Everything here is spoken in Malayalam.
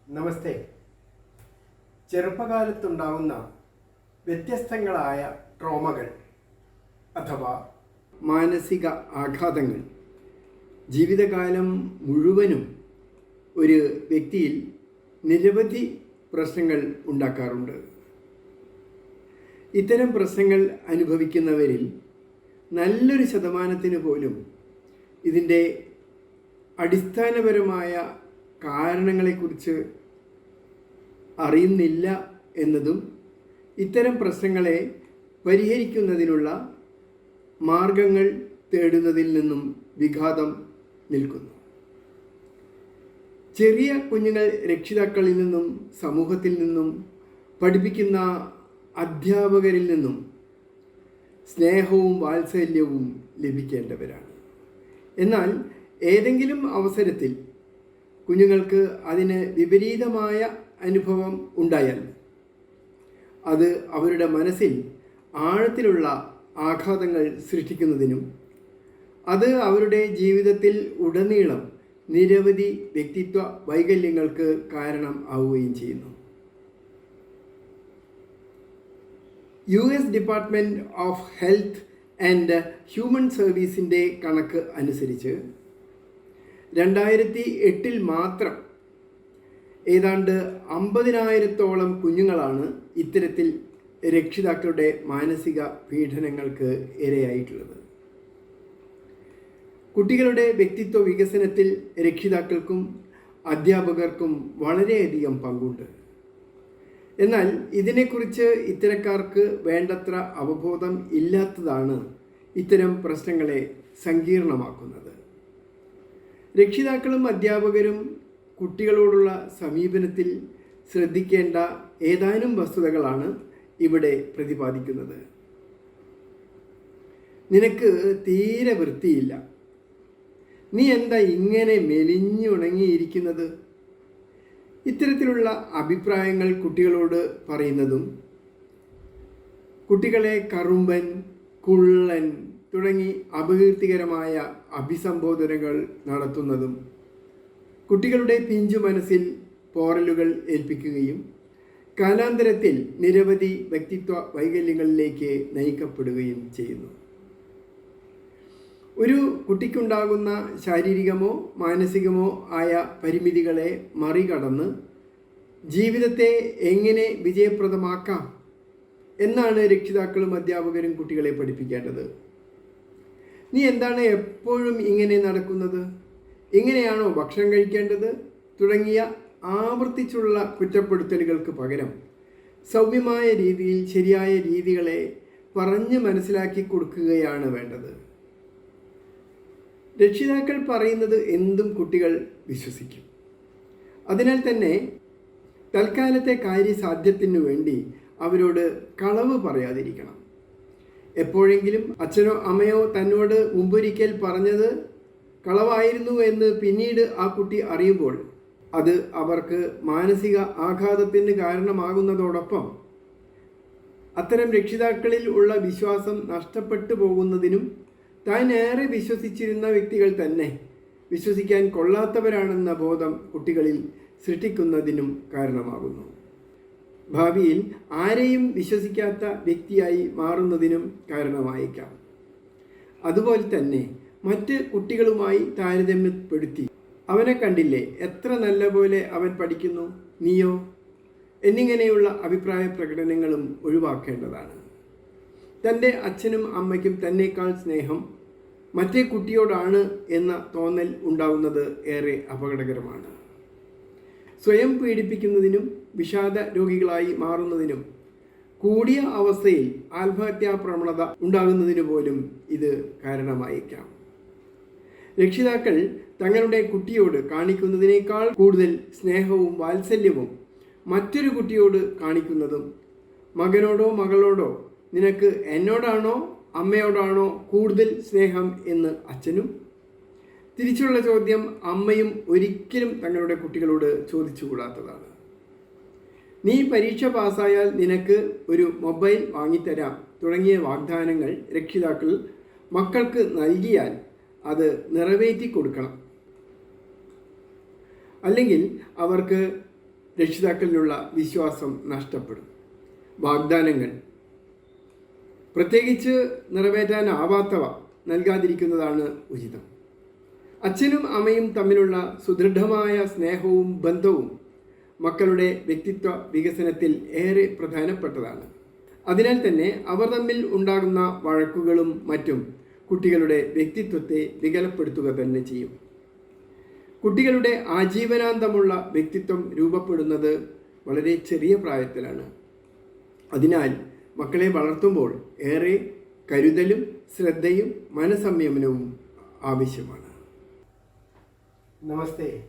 നമസ്തേ. ചെറുപ്പകാലത്തുണ്ടാകുന്ന വ്യത്യസ്തങ്ങളായ ട്രോമകൾ അഥവാ മാനസിക ആഘാതങ്ങൾ ജീവിതകാലം മുഴുവനും ഒരു വ്യക്തിയിൽ നിരവധി പ്രശ്നങ്ങൾ ഉണ്ടാക്കാറുണ്ട്. ഇത്തരം പ്രശ്നങ്ങൾ അനുഭവിക്കുന്നവരിൽ നല്ലൊരു ശതമാനത്തിന് പോലും ഇതിൻ്റെ അടിസ്ഥാനപരമായ കാരണങ്ങളെക്കുറിച്ച് അറിയുന്നില്ല എന്നതും ഇത്തരം പ്രശ്നങ്ങളെ പരിഹരിക്കുന്നതിനുള്ള മാർഗങ്ങൾ തേടുന്നതിൽ നിന്നും വിഘാതം നിൽക്കുന്നു. ചെറിയ കുഞ്ഞുങ്ങൾ രക്ഷിതാക്കളിൽ നിന്നും സമൂഹത്തിൽ നിന്നും പഠിപ്പിക്കുന്ന അധ്യാപകരിൽ നിന്നും സ്നേഹവും വാത്സല്യവും ലഭിക്കേണ്ടവരാണ്. എന്നാൽ ഏതെങ്കിലും അവസരത്തിൽ കുഞ്ഞുങ്ങൾക്ക് അതിന് വിപരീതമായ അനുഭവം ഉണ്ടായാൽ അത് അവരുടെ മനസ്സിൽ ആഴത്തിലുള്ള ആഘാതങ്ങൾ സൃഷ്ടിക്കുന്നതിനും അത് അവരുടെ ജീവിതത്തിൽ ഉടനീളം നിരവധി വ്യക്തിത്വ വൈകല്യങ്ങൾക്ക് കാരണം ആവുകയും ചെയ്യുന്നു. US department of health and human സർവീസിൻ്റെ കണക്ക് അനുസരിച്ച് 2008 മാത്രം ഏതാണ്ട് 50,000-ഓളം കുഞ്ഞുങ്ങളാണ് ഇത്തരത്തിൽ രക്ഷിതാക്കളുടെ മാനസിക പീഡനങ്ങൾക്ക് ഇരയായിട്ടുള്ളത്. കുട്ടികളുടെ വ്യക്തിത്വ വികസനത്തിൽ രക്ഷിതാക്കൾക്കും അധ്യാപകർക്കും വളരെയധികം പങ്കുണ്ട്. എന്നാൽ ഇതിനെക്കുറിച്ച് ഇത്തരക്കാർക്ക് വേണ്ടത്ര അവബോധം ഇല്ലാത്തതാണ് ഇത്തരം പ്രശ്നങ്ങളെ സങ്കീർണമാക്കുന്നത്. രക്ഷിതാക്കളും അധ്യാപകരും കുട്ടികളോടുള്ള സമീപനത്തിൽ ശ്രദ്ധിക്കേണ്ട ഏതാനും വസ്തുതകളാണ് ഇവിടെ പ്രതിപാദിക്കുന്നത്. നിനക്ക് തീരെ വൃത്തിയില്ല, നീ എന്താ ഇങ്ങനെ മെലിഞ്ഞുണങ്ങിയിരിക്കുന്നത്? ഇത്തരത്തിലുള്ള അഭിപ്രായങ്ങൾ കുട്ടികളോട് പറയുന്നതും കുട്ടികളെ കറുമ്പൻ, കുള്ളൻ തുടങ്ങി അപകീർത്തികരമായ അഭിസംബോധനകൾ നടത്തുന്നതും കുട്ടികളുടെ പിഞ്ചു മനസ്സിൽ പോറലുകൾ ഏൽപ്പിക്കുകയും കാലാന്തരത്തിൽ നിരവധി വ്യക്തിത്വ വൈകല്യങ്ങളിലേക്ക് നയിക്കപ്പെടുകയും ചെയ്യുന്നു. ഒരു കുട്ടിക്കുണ്ടാകുന്ന ശാരീരികമോ മാനസികമോ ആയ പരിമിതികളെ മറികടന്ന് ജീവിതത്തെ എങ്ങനെ വിജയപ്രദമാക്കാം എന്നാണ് രക്ഷിതാക്കളും അധ്യാപകരും കുട്ടികളെ പഠിപ്പിക്കേണ്ടത്. നീ എന്താണ് എപ്പോഴും ഇങ്ങനെ നടക്കുന്നത്? ഇങ്ങനെയാണോ ഭക്ഷണം കഴിക്കേണ്ടത്? തുടങ്ങിയ ആവർത്തിച്ചുള്ള കുറ്റപ്പെടുത്തലുകൾക്ക് പകരം സൗമ്യമായ രീതിയിൽ ശരിയായ രീതികളെ പറഞ്ഞ് മനസ്സിലാക്കി കൊടുക്കുകയാണ് വേണ്ടത്. രക്ഷിതാക്കൾ പറയുന്നത് എന്തും കുട്ടികൾ വിശ്വസിക്കും. അതിനാൽ തന്നെ തൽക്കാലത്തെ കാര്യസാധ്യത്തിനു വേണ്ടി അവരോട് കളവ് പറയാതിരിക്കണം. എപ്പോഴെങ്കിലും അച്ഛനോ അമ്മയോ തന്നോട് മുമ്പൊരിക്കൽ പറഞ്ഞത് കളവായിരുന്നു എന്ന് പിന്നീട് ആ കുട്ടി അറിയുമ്പോൾ അത് അവർക്ക് മാനസിക ആഘാതത്തിന് കാരണമാകുന്നതോടൊപ്പം അത്തരം രക്ഷിതാക്കളിൽ ഉള്ള വിശ്വാസം നഷ്ടപ്പെട്ടു പോകുന്നതിനും താൻ ഏറെ വിശ്വസിച്ചിരുന്ന വ്യക്തികൾ തന്നെ വിശ്വസിക്കാൻ കൊള്ളാത്തവരാണെന്ന ബോധം കുട്ടികളിൽ സൃഷ്ടിക്കുന്നതിനും കാരണമാകുന്നു. ഭാവിയിൽ ആരെയും വിശ്വസിക്കാത്ത വ്യക്തിയായി മാറുന്നതിനും കാരണമായേക്കാം. അതുപോലെ തന്നെ മറ്റ് കുട്ടികളുമായി താരതമ്യപ്പെടുത്തി അവനെ കണ്ടില്ലേ, എത്ര നല്ല പോലെ അവൻ പഠിക്കുന്നു, നീയോ എന്നിങ്ങനെയുള്ള അഭിപ്രായ പ്രകടനങ്ങളും ഒഴിവാക്കേണ്ടതാണ്. തൻ്റെ അച്ഛനും അമ്മയ്ക്കും തന്നേക്കാൾ സ്നേഹം മറ്റേ കുട്ടിയോടാണ് എന്ന തോന്നൽ ഉണ്ടാകുന്നത് ഏറെ അപകടകരമാണ്. സ്വയം പീഡിപ്പിക്കുന്നതിനും വിഷാദ രോഗികളായി മാറുന്നതിനും കൂടിയ അവസ്ഥയിൽ ആത്മഹത്യാ പ്രവണത ഉണ്ടാകുന്നതിന് പോലും ഇത് കാരണമായേക്കാം. രക്ഷിതാക്കൾ തങ്ങളുടെ കുട്ടിയോട് കാണിക്കുന്നതിനേക്കാൾ കൂടുതൽ സ്നേഹവും വാത്സല്യവും മറ്റൊരു കുട്ടിയോട് കാണിക്കുന്നതും മകനോടോ മകളോടോ നിനക്ക് എന്നോടാണോ അമ്മയോടാണോ കൂടുതൽ സ്നേഹം എന്ന് അച്ഛനും തിരിച്ചുള്ള ചോദ്യം അമ്മയും ഒരിക്കലും തങ്ങളുടെ കുട്ടികളോട് ചോദിച്ചുകൂടാത്തതാണ്. നീ പരീക്ഷ പാസ്സായാൽ നിനക്ക് ഒരു മൊബൈൽ വാങ്ങിത്തരാം തുടങ്ങിയ വാഗ്ദാനങ്ങൾ രക്ഷിതാക്കൾ മക്കൾക്ക് നൽകിയാൽ അത് നിറവേറ്റി കൊടുക്കണം. അല്ലെങ്കിൽ അവർക്ക് രക്ഷിതാക്കളിലുള്ള വിശ്വാസം നഷ്ടപ്പെടും. വാഗ്ദാനങ്ങൾ, പ്രത്യേകിച്ച് നിറവേറ്റാനാവാത്തവ നൽകാതിരിക്കുന്നതാണ് ഉചിതം. അച്ഛനും അമ്മയും തമ്മിലുള്ള സുദൃഢമായ സ്നേഹവും ബന്ധവും മക്കളുടെ വ്യക്തിത്വ വികസനത്തിൽ ഏറെ പ്രധാനപ്പെട്ടതാണ്. അതിനാൽ തന്നെ അവർ തമ്മിൽ ഉണ്ടാകുന്ന വഴക്കുകളും മറ്റും കുട്ടികളുടെ വ്യക്തിത്വത്തെ വികലപ്പെടുത്തുക തന്നെ ചെയ്യും. കുട്ടികളുടെ ആജീവനാന്തമുള്ള വ്യക്തിത്വം രൂപപ്പെടുന്നത് വളരെ ചെറിയ പ്രായത്തിലാണ്. അതിനാൽ മക്കളെ വളർത്തുമ്പോൾ ഏറെ കരുതലും ശ്രദ്ധയും മനസംയമനവും ആവശ്യമാണ്. നമസ്തേ.